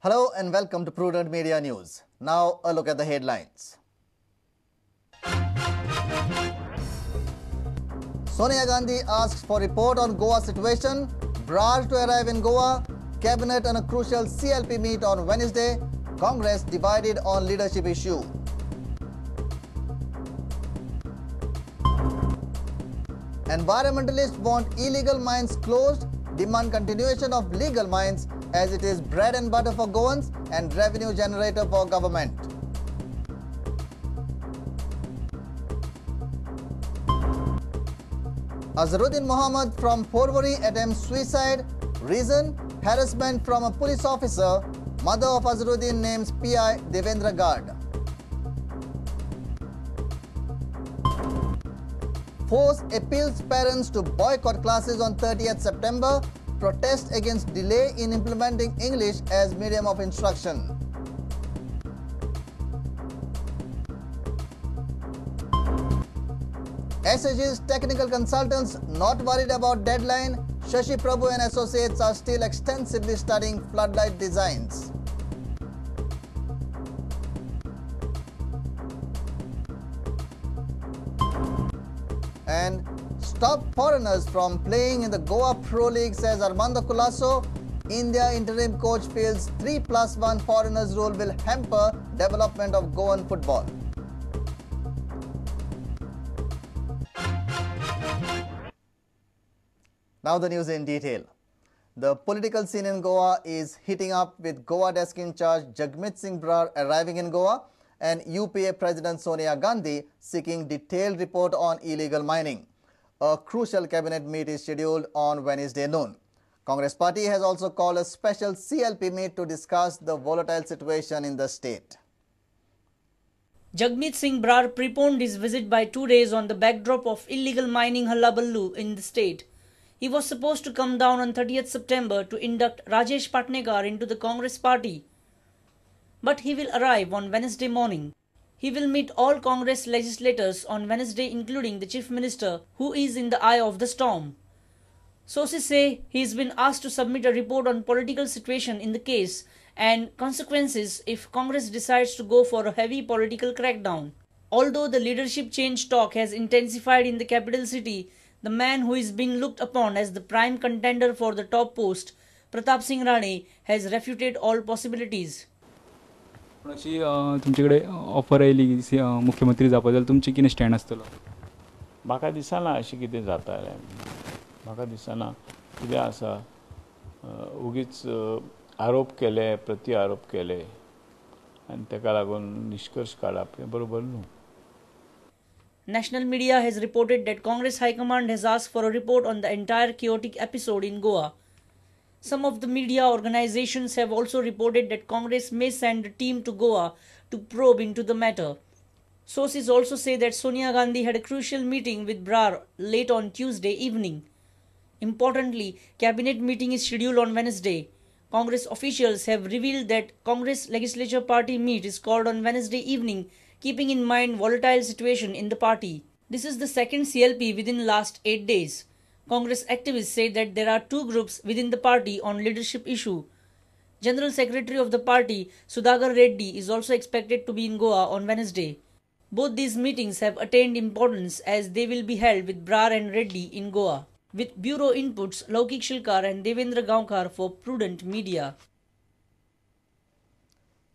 Hello and welcome to Prudent Media News. Now a look at the headlines. Sonia Gandhi asks for report on Goa situation. Brar to arrive in Goa. Cabinet on a crucial CLP meet on Wednesday. Congress divided on leadership issue. Environmentalists want illegal mines closed. Demand continuation of legal mines as it is bread and butter for Goans and revenue generator for government. Azharuddin Mohammed from Porvory attempts suicide. Reason? Harassment from a police officer. Mother of Azharuddin names PI Devendra Gard. Force appeals parents to boycott classes on 30th September. Protest against delay in implementing English as medium of instruction. SAG's technical consultants not worried about deadline. Shashi Prabhu and associates are still extensively studying floodlight designs. And stop foreigners from playing in the Goa Pro League, says Armando Colasso. India interim coach feels 3+1 foreigners rule will hamper development of Goan football. Now the news in detail. The political scene in Goa is heating up with Goa desk in charge Jagmeet Singh Brar arriving in Goa and UPA President Sonia Gandhi seeking detailed report on illegal mining. A crucial cabinet meet is scheduled on Wednesday noon. Congress party has also called a special CLP meet to discuss the volatile situation in the state. Jagmeet Singh Brar preponed his visit by 2 days on the backdrop of illegal mining hullabaloo in the state. He was supposed to come down on 30th September to induct Rajesh Patnekar into the Congress party. But he will arrive on Wednesday morning. He will meet all Congress legislators on Wednesday, including the Chief Minister, who is in the eye of the storm. Sources say he has been asked to submit a report on political situation in the case and consequences if Congress decides to go for a heavy political crackdown. Although the leadership change talk has intensified in the capital city, the man who is being looked upon as the prime contender for the top post, Pratap Singh Rane, has refuted all possibilities. अशी तुमच्याकडे offer oily मुख्यमंत्री जावपा जाल्यार तुमची कितें stand आसतलो? म्हाका दिसना अशें कितें जातालें. म्हाका दिसना कितें आसा उगीच आरोप केले प्रति आरोप केले आनी ताका लागून निष्कर्श काडप हें बरोबर न्हू. National media has reported that Congress High Command has asked for a report on the entire chaotic episode in Goa. Some of the media organizations have also reported that Congress may send a team to Goa to probe into the matter. Sources also say that Sonia Gandhi had a crucial meeting with Brar late on Tuesday evening. Importantly, cabinet meeting is scheduled on Wednesday. Congress officials have revealed that Congress Legislature Party meet is called on Wednesday evening, keeping in mind volatile situation in the party. This is the second CLP within last 8 days. Congress activists say that there are two groups within the party on leadership issue. General Secretary of the party, Sudhagar Reddy, is also expected to be in Goa on Wednesday. Both these meetings have attained importance as they will be held with Brar and Reddy in Goa. With Bureau Inputs, Laukik Shilkar and Devendra Gaonkar for Prudent Media.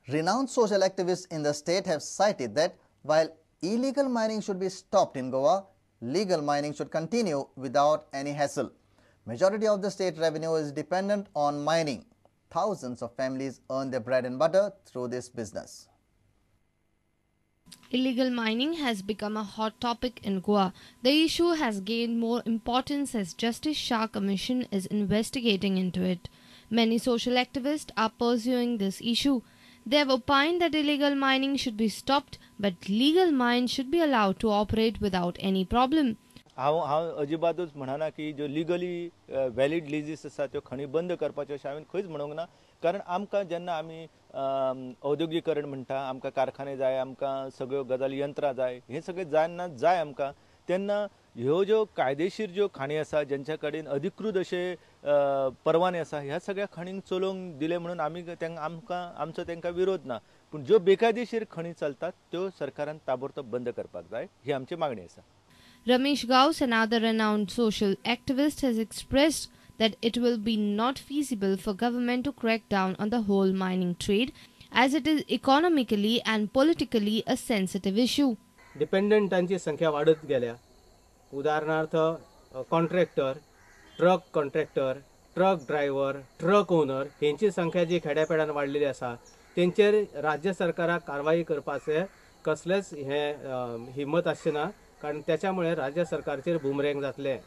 Renowned social activists in the state have cited that while illegal mining should be stopped in Goa, legal mining should continue without any hassle. Majority of the state revenue is dependent on mining. Thousands of families earn their bread and butter through this business. Illegal mining has become a hot topic in Goa. The issue has gained more importance as Justice Shah Commission is investigating into it. Many social activists are pursuing this issue. They have opined that illegal mining should be stopped, but legal mines should be allowed to operate without any problem. हांव अजिबातूच म्हणना की ज्यो legally valid लिजीस आसा त्यो खणी बंद करपाच्यो अशें हांवें खंयच म्हणूंक ना. कारण आमकां जेन्ना आमी औद्योगिकरण म्हणटा, आमकां कारखाने जाय, आमकां सगळ्यो गजाली यंत्रां जाय, हें सगळें जेन्ना जाय आमकां, तेन्ना ह्यो ज्यो कायदेशीर ज्यो खाणी आसा, जेंच्या कडेन अधिकृत अशे परवाने आसा, ह्या सगळ्या खाणींक चलोवंक दिले म्हणून आमचो तांकां विरोध ना. पूण ज्यो बेकायदेशीर खणी चलतात त्यो सरकारान ताबडतोब बंद करपाक जाय, ही आमची मागणी आसा. Ramesh Gauss, another renowned social activist, has expressed that it will be not feasible for government to crack down on the whole mining trade as it is economically and politically a sensitive issue. डिपेंडंटांची संख्या वाढत गेल्या. उदाहरणार्थ contractor, truck driver, truck owner हेंची संख्या जी खेड्यापेडान वाडलेली आसा, तेंचेर राज्य सरकाराक कारवाई करपाचे कसलेच हिम्मत आसना, कारण त्याच्यामुळे राज्य सरकारचेर बुमरँग जातले.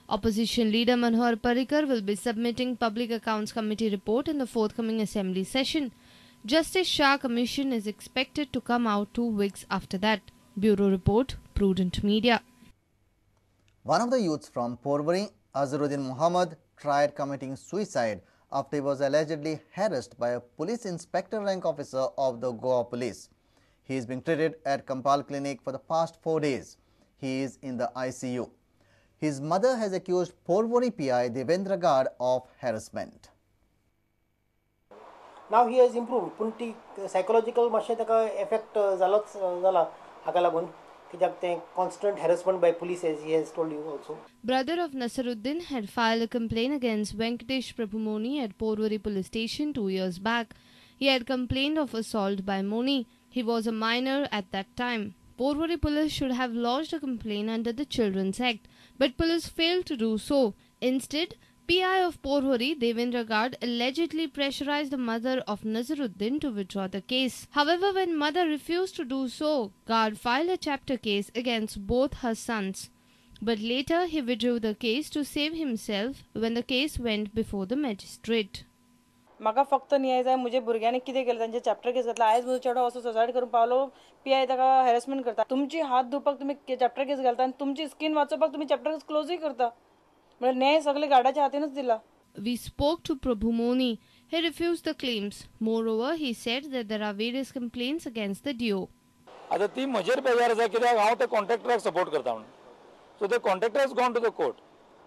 Opposition leader Manohar Parrikar will be submitting Public Accounts Committee report in the forthcoming assembly session. Justice Shah Commission is expected to come out 2 weeks after that. Bureau Report, Prudent Media. One of the youths from Porvorim, Azharuddin Muhammad, tried committing suicide after he was allegedly harassed by a police inspector rank officer of the Goa police. He is being treated at Kampal Clinic for the past 4 days. He is in the ICU. His mother has accused Porvorim PI Devendra Gad of harassment. Now he has improved, पूण ती psychological मातशें ताका effect जालोच जाला हाका लागून कित्याक तें constant harassment by police, as he has told you also. Brother of Nasaruddin had filed a complaint against Venkatesh Prabhu Moni at Porvorim police station 2 years back. He had complained of assault by Moni. He was a minor at that time. Porvorim police should have lodged a complaint under the Children's Act, but police failed to do so. Instead, PI of Porvorim, Devendra Gad, allegedly pressurized the mother of Nasaruddin to withdraw the case. However, when mother refused to do so, Gad filed a chapter case against both her sons. But later, he withdrew the case to save himself when the case went before the magistrate. म्हाका फक्त न्याय जाय. म्हज्या भुरग्यांनी कितें केलें तांचे chapter case घातला. आयज म्हजो चेडो असो सुसायड करून पावलो, PI ताका हॅरेसमेंट करता. तुमची हात धुवपाक तुमी चॅप्टर केस घालता आनी तुमची स्कीन वाचोवपाक तुमी चॅप्टर केस क्लोजूय करता. म्हणजे न्याय सगळे गार्डाच्या हातीनच दिला. We spoke to Prabhu Moni. He refused the claims. Moreover, he said that there are various complaints against the DO. आता ती म्हजेर बेजार आसा कित्याक हांव त्या कॉन्ट्रॅक्टराक सपोर्ट करता म्हणून. So the contractor has gone to the court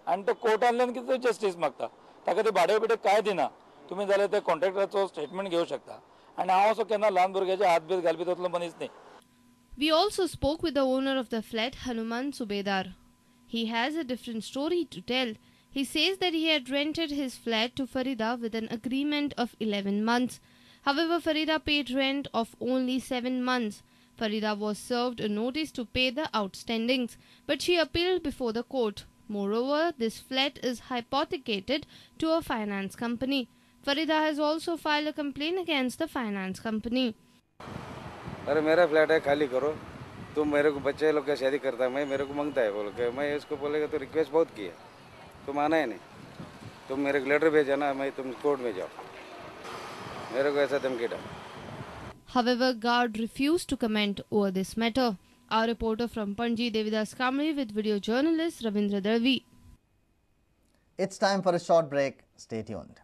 आनी तो कोर्टांतल्यान कितें जस्टीस मागता. ताका ते भाडे बिडे कांय दिना. तुम्ही जाल्यार त्या कॉन्ट्रॅक्टराचो स्टेटमेंट घेवं शकता. आनी हांव असो केन्ना ल्हान भुरग्याचे हात बीत घालपी तसलो मनीस न्ही. We also spoke with the owner of the flat, Hanuman Subedar. He has a different story to tell. He says that he had rented his flat to Farida with an agreement of 11 months. However, Farida paid rent of only 7 months. Farida was served a notice to pay the outstandings, but she appealed before the court. Moreover, this flat is hypothecated to a finance company. Farida has also filed a complaint against the finance company. अरे मेरा flat है, खाली करो. तुम मेरे को बच्चे लोग का शादी करता है, मैं मेरे को मांगता है बोल के. मैं इसको बोलेगा तो रिक्वेस्ट बहुत किया, तुम आना ही नहीं. तुम मेरे को लेटर भेजा ना, मैं तुम कोर्ट में जाओ. मेरे को ऐसा धमकी डाल. However, Gad refused to comment over this matter. Our reporter from Panji, Devidas Kamri, with video journalist Ravindra Darvi. It's time for a short break. Stay tuned.